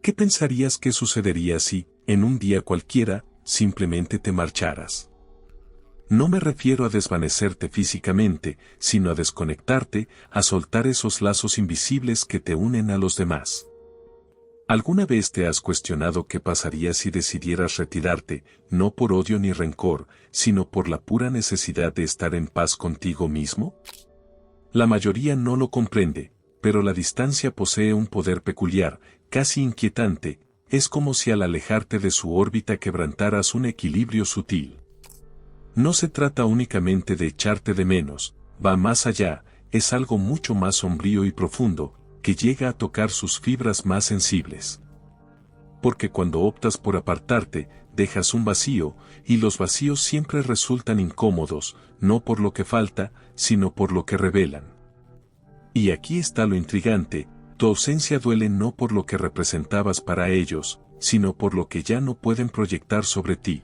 ¿Qué pensarías que sucedería si, en un día cualquiera, simplemente te marcharas? No me refiero a desvanecerte físicamente, sino a desconectarte, a soltar esos lazos invisibles que te unen a los demás. ¿Alguna vez te has cuestionado qué pasaría si decidieras retirarte, no por odio ni rencor, sino por la pura necesidad de estar en paz contigo mismo? La mayoría no lo comprende, pero la distancia posee un poder peculiar, casi inquietante, es como si al alejarte de su órbita quebrantaras un equilibrio sutil. No se trata únicamente de echarte de menos, va más allá, es algo mucho más sombrío y profundo, que llega a tocar sus fibras más sensibles. Porque cuando optas por apartarte, dejas un vacío, y los vacíos siempre resultan incómodos, no por lo que falta, sino por lo que revelan. Y aquí está lo intrigante, tu ausencia duele no por lo que representabas para ellos, sino por lo que ya no pueden proyectar sobre ti.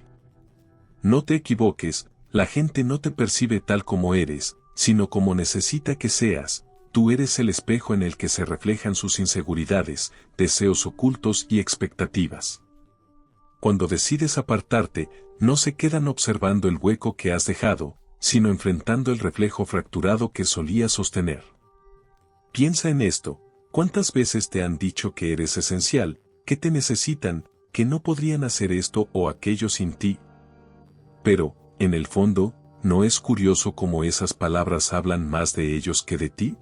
No te equivoques, la gente no te percibe tal como eres, sino como necesita que seas. Tú eres el espejo en el que se reflejan sus inseguridades, deseos ocultos y expectativas. Cuando decides apartarte, no se quedan observando el hueco que has dejado, sino enfrentando el reflejo fracturado que solías sostener. Piensa en esto, ¿cuántas veces te han dicho que eres esencial, que te necesitan, que no podrían hacer esto o aquello sin ti? Pero, en el fondo, ¿no es curioso cómo esas palabras hablan más de ellos que de ti?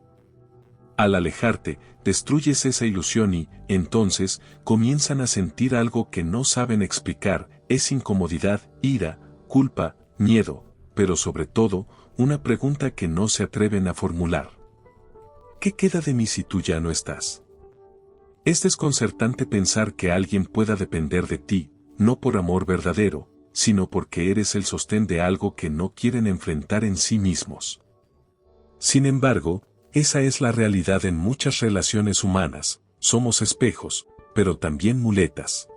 Al alejarte, destruyes esa ilusión y, entonces, comienzan a sentir algo que no saben explicar, es incomodidad, ira, culpa, miedo, pero sobre todo, una pregunta que no se atreven a formular. ¿Qué queda de mí si tú ya no estás? Es desconcertante pensar que alguien pueda depender de ti, no por amor verdadero, sino porque eres el sostén de algo que no quieren enfrentar en sí mismos. Sin embargo, esa es la realidad en muchas relaciones humanas, somos espejos, pero también muletas.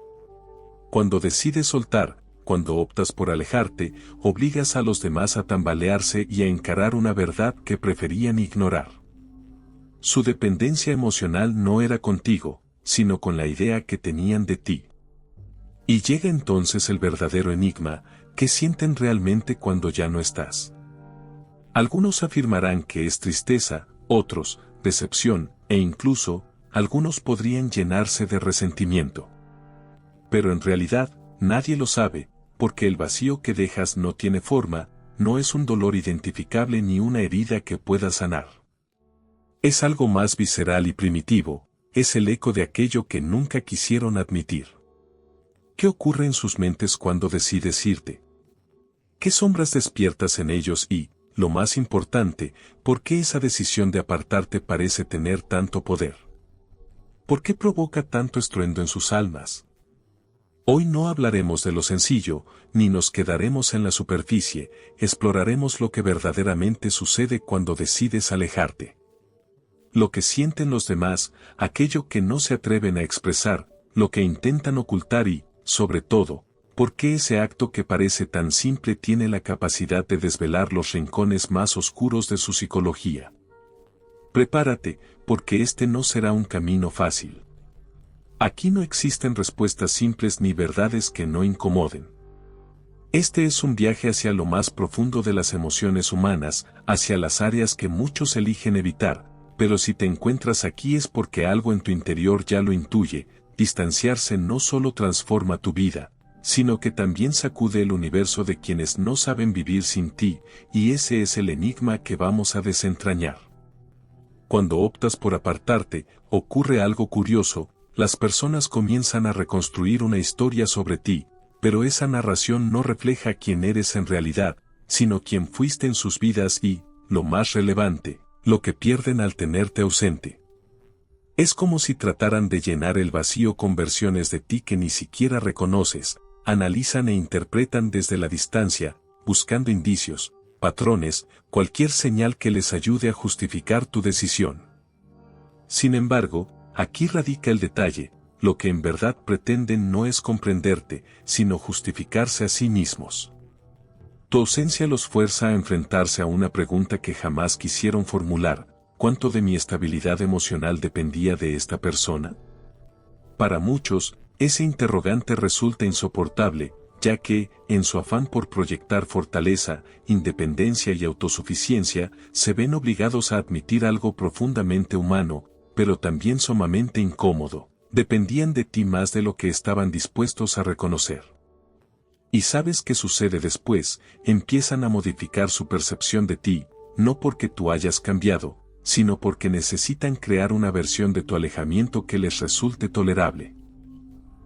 Cuando decides soltar, cuando optas por alejarte, obligas a los demás a tambalearse y a encarar una verdad que preferían ignorar. Su dependencia emocional no era contigo, sino con la idea que tenían de ti. Y llega entonces el verdadero enigma, ¿qué sienten realmente cuando ya no estás? Algunos afirmarán que es tristeza, otros, decepción, e incluso, algunos podrían llenarse de resentimiento. Pero en realidad, nadie lo sabe, porque el vacío que dejas no tiene forma, no es un dolor identificable ni una herida que pueda sanar. Es algo más visceral y primitivo, es el eco de aquello que nunca quisieron admitir. ¿Qué ocurre en sus mentes cuando decides irte? ¿Qué sombras despiertas en ellos y, lo más importante, por qué esa decisión de apartarte parece tener tanto poder? ¿Por qué provoca tanto estruendo en sus almas? Hoy no hablaremos de lo sencillo, ni nos quedaremos en la superficie, exploraremos lo que verdaderamente sucede cuando decides alejarte. Lo que sienten los demás, aquello que no se atreven a expresar, lo que intentan ocultar y, sobre todo, por qué ese acto que parece tan simple tiene la capacidad de desvelar los rincones más oscuros de su psicología. Prepárate, porque este no será un camino fácil. Aquí no existen respuestas simples ni verdades que no incomoden. Este es un viaje hacia lo más profundo de las emociones humanas, hacia las áreas que muchos eligen evitar, pero si te encuentras aquí es porque algo en tu interior ya lo intuye. Distanciarse no solo transforma tu vida, sino que también sacude el universo de quienes no saben vivir sin ti, y ese es el enigma que vamos a desentrañar. Cuando optas por apartarte, ocurre algo curioso, las personas comienzan a reconstruir una historia sobre ti, pero esa narración no refleja quién eres en realidad, sino quién fuiste en sus vidas y, lo más relevante, lo que pierden al tenerte ausente. Es como si trataran de llenar el vacío con versiones de ti que ni siquiera reconoces, analizan e interpretan desde la distancia, buscando indicios, patrones, cualquier señal que les ayude a justificar tu decisión. Sin embargo, aquí radica el detalle, lo que en verdad pretenden no es comprenderte, sino justificarse a sí mismos. Tu ausencia los fuerza a enfrentarse a una pregunta que jamás quisieron formular: ¿cuánto de mi estabilidad emocional dependía de esta persona? Para muchos, ese interrogante resulta insoportable, ya que, en su afán por proyectar fortaleza, independencia y autosuficiencia, se ven obligados a admitir algo profundamente humano, pero también sumamente incómodo. Dependían de ti más de lo que estaban dispuestos a reconocer. ¿Y sabes qué sucede después? Empiezan a modificar su percepción de ti, no porque tú hayas cambiado, sino porque necesitan crear una versión de tu alejamiento que les resulte tolerable.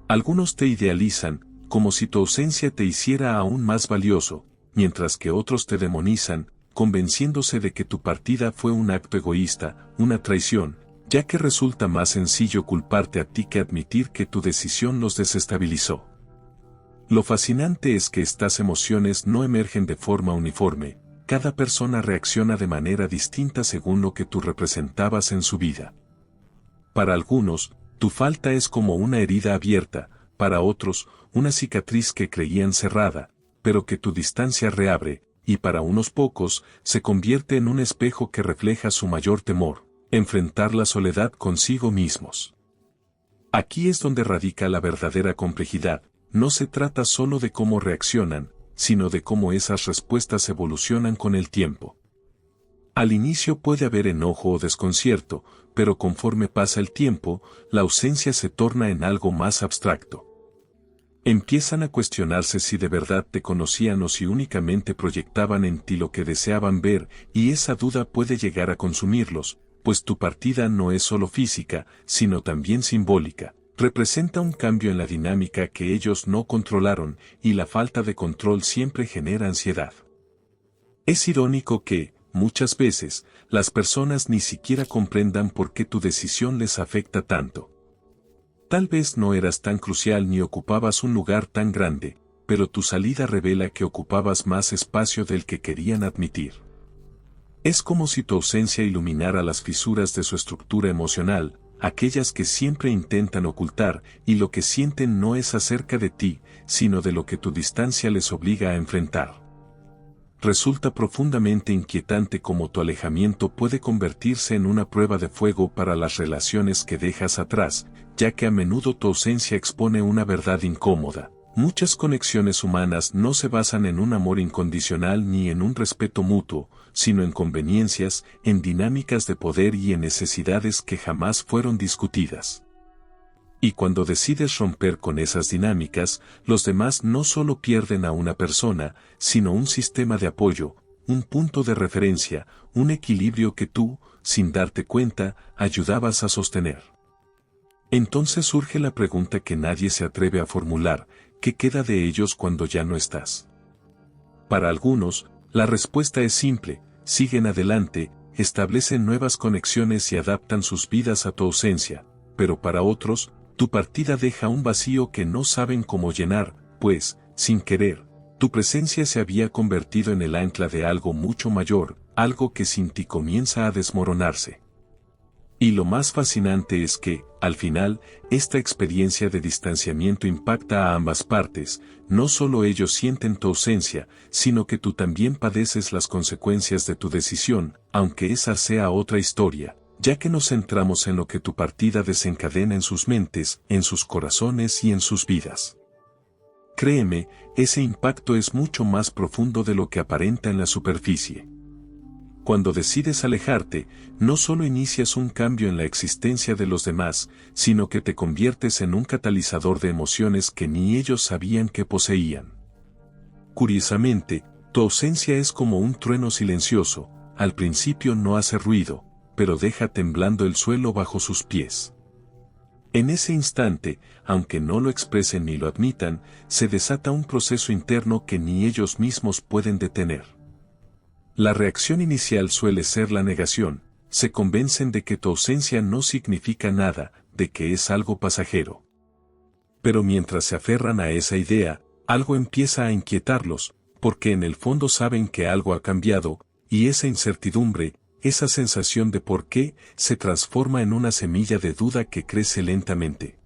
Algunos te idealizan, como si tu ausencia te hiciera aún más valioso, mientras que otros te demonizan, convenciéndose de que tu partida fue un acto egoísta, una traición, ya que resulta más sencillo culparte a ti que admitir que tu decisión los desestabilizó. Lo fascinante es que estas emociones no emergen de forma uniforme, cada persona reacciona de manera distinta según lo que tú representabas en su vida. Para algunos, tu falta es como una herida abierta, para otros, una cicatriz que creían cerrada, pero que tu distancia reabre, y para unos pocos, se convierte en un espejo que refleja su mayor temor, enfrentar la soledad consigo mismos. Aquí es donde radica la verdadera complejidad. No se trata solo de cómo reaccionan, sino de cómo esas respuestas evolucionan con el tiempo. Al inicio puede haber enojo o desconcierto, pero conforme pasa el tiempo, la ausencia se torna en algo más abstracto. Empiezan a cuestionarse si de verdad te conocían o si únicamente proyectaban en ti lo que deseaban ver, y esa duda puede llegar a consumirlos, pues tu partida no es solo física, sino también simbólica. Representa un cambio en la dinámica que ellos no controlaron, y la falta de control siempre genera ansiedad. Es irónico que, muchas veces, las personas ni siquiera comprendan por qué tu decisión les afecta tanto. Tal vez no eras tan crucial ni ocupabas un lugar tan grande, pero tu salida revela que ocupabas más espacio del que querían admitir. Es como si tu ausencia iluminara las fisuras de su estructura emocional, aquellas que siempre intentan ocultar, y lo que sienten no es acerca de ti, sino de lo que tu distancia les obliga a enfrentar. Resulta profundamente inquietante cómo tu alejamiento puede convertirse en una prueba de fuego para las relaciones que dejas atrás, ya que a menudo tu ausencia expone una verdad incómoda. Muchas conexiones humanas no se basan en un amor incondicional ni en un respeto mutuo, sino en conveniencias, en dinámicas de poder y en necesidades que jamás fueron discutidas. Y cuando decides romper con esas dinámicas, los demás no solo pierden a una persona, sino un sistema de apoyo, un punto de referencia, un equilibrio que tú, sin darte cuenta, ayudabas a sostener. Entonces surge la pregunta que nadie se atreve a formular: ¿qué queda de ellos cuando ya no estás? Para algunos, la respuesta es simple: siguen adelante, establecen nuevas conexiones y adaptan sus vidas a tu ausencia, pero para otros, tu partida deja un vacío que no saben cómo llenar, pues, sin querer, tu presencia se había convertido en el ancla de algo mucho mayor, algo que sin ti comienza a desmoronarse. Y lo más fascinante es que, al final, esta experiencia de distanciamiento impacta a ambas partes. No solo ellos sienten tu ausencia, sino que tú también padeces las consecuencias de tu decisión, aunque esa sea otra historia, ya que nos centramos en lo que tu partida desencadena en sus mentes, en sus corazones y en sus vidas. Créeme, ese impacto es mucho más profundo de lo que aparenta en la superficie. Cuando decides alejarte, no solo inicias un cambio en la existencia de los demás, sino que te conviertes en un catalizador de emociones que ni ellos sabían que poseían. Curiosamente, tu ausencia es como un trueno silencioso: al principio no hace ruido, pero deja temblando el suelo bajo sus pies. En ese instante, aunque no lo expresen ni lo admitan, se desata un proceso interno que ni ellos mismos pueden detener. La reacción inicial suele ser la negación: se convencen de que tu ausencia no significa nada, de que es algo pasajero. Pero mientras se aferran a esa idea, algo empieza a inquietarlos, porque en el fondo saben que algo ha cambiado, y esa incertidumbre, esa sensación de por qué, se transforma en una semilla de duda que crece lentamente.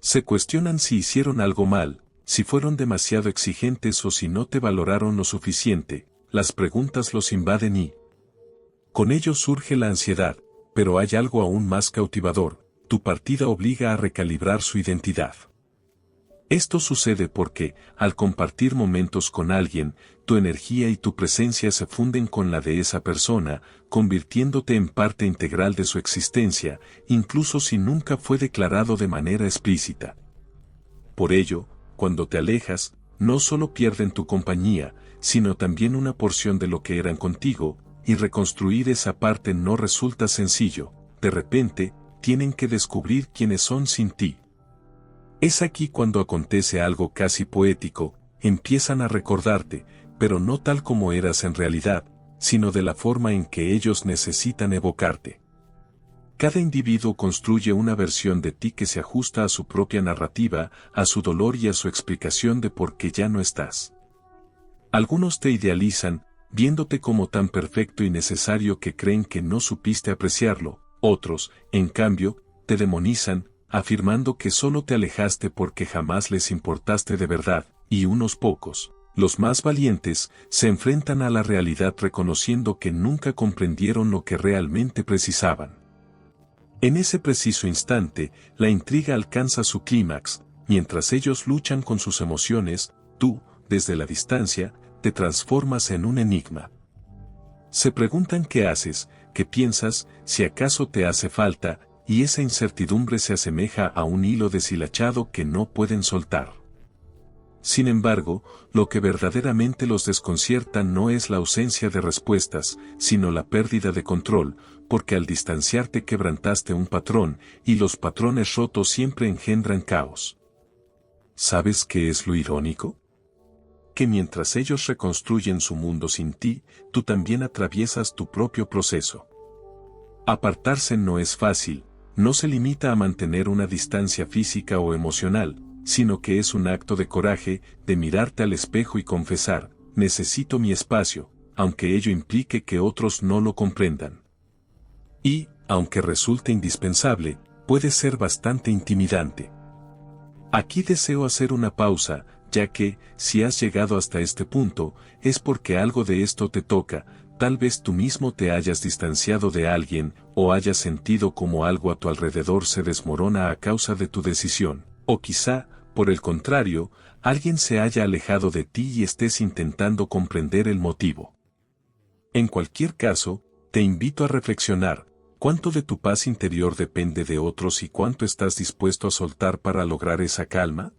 Se cuestionan si hicieron algo mal, si fueron demasiado exigentes o si no te valoraron lo suficiente. Las preguntas los invaden y con ello surge la ansiedad, pero hay algo aún más cautivador: tu partida obliga a recalibrar su identidad. Esto sucede porque, al compartir momentos con alguien, tu energía y tu presencia se funden con la de esa persona, convirtiéndote en parte integral de su existencia, incluso si nunca fue declarado de manera explícita. Por ello, cuando te alejas, no solo pierden tu compañía, sino también una porción de lo que eran contigo, y reconstruir esa parte no resulta sencillo. De repente, tienen que descubrir quiénes son sin ti. Es aquí cuando acontece algo casi poético, empiezan a recordarte, pero no tal como eras en realidad, sino de la forma en que ellos necesitan evocarte. Cada individuo construye una versión de ti que se ajusta a su propia narrativa, a su dolor y a su explicación de por qué ya no estás. Algunos te idealizan, viéndote como tan perfecto y necesario que creen que no supiste apreciarlo, otros, en cambio, te demonizan, afirmando que solo te alejaste porque jamás les importaste de verdad, y unos pocos, los más valientes, se enfrentan a la realidad reconociendo que nunca comprendieron lo que realmente precisaban. En ese preciso instante, la intriga alcanza su clímax, mientras ellos luchan con sus emociones, tú, desde la distancia, te transformas en un enigma. Se preguntan qué haces, qué piensas, si acaso te hace falta, y esa incertidumbre se asemeja a un hilo deshilachado que no pueden soltar. Sin embargo, lo que verdaderamente los desconcierta no es la ausencia de respuestas, sino la pérdida de control, porque al distanciarte quebrantaste un patrón, y los patrones rotos siempre engendran caos. ¿Sabes qué es lo irónico? Que mientras ellos reconstruyen su mundo sin ti, tú también atraviesas tu propio proceso. Apartarse no es fácil. No se limita a mantener una distancia física o emocional, sino que es un acto de coraje, de mirarte al espejo y confesar, necesito mi espacio, aunque ello implique que otros no lo comprendan. Y, aunque resulte indispensable, puede ser bastante intimidante. Aquí deseo hacer una pausa, ya que, si has llegado hasta este punto, es porque algo de esto te toca. Tal vez tú mismo te hayas distanciado de alguien, o hayas sentido como algo a tu alrededor se desmorona a causa de tu decisión, o quizá, por el contrario, alguien se haya alejado de ti y estés intentando comprender el motivo. En cualquier caso, te invito a reflexionar, ¿cuánto de tu paz interior depende de otros y cuánto estás dispuesto a soltar para lograr esa calma?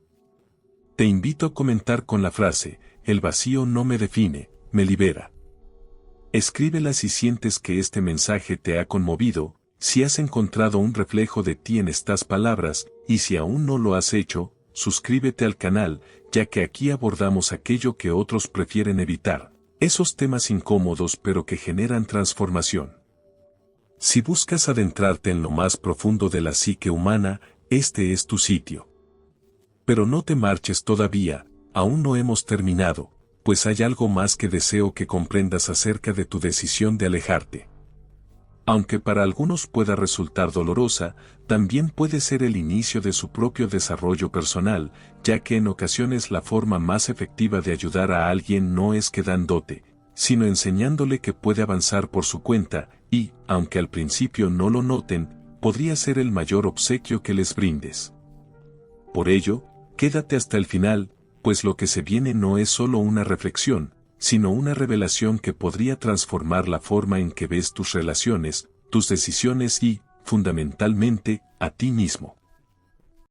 Te invito a comentar con la frase, el vacío no me define, me libera. Escríbela si sientes que este mensaje te ha conmovido, si has encontrado un reflejo de ti en estas palabras, y si aún no lo has hecho, suscríbete al canal, ya que aquí abordamos aquello que otros prefieren evitar, esos temas incómodos pero que generan transformación. Si buscas adentrarte en lo más profundo de la psique humana, este es tu sitio. Pero no te marches todavía, aún no hemos terminado. Pues hay algo más que deseo que comprendas acerca de tu decisión de alejarte. Aunque para algunos pueda resultar dolorosa, también puede ser el inicio de su propio desarrollo personal, ya que en ocasiones la forma más efectiva de ayudar a alguien no es quedándote, sino enseñándole que puede avanzar por su cuenta, y, aunque al principio no lo noten, podría ser el mayor obsequio que les brindes. Por ello, quédate hasta el final, pues lo que se viene no es solo una reflexión, sino una revelación que podría transformar la forma en que ves tus relaciones, tus decisiones y, fundamentalmente, a ti mismo.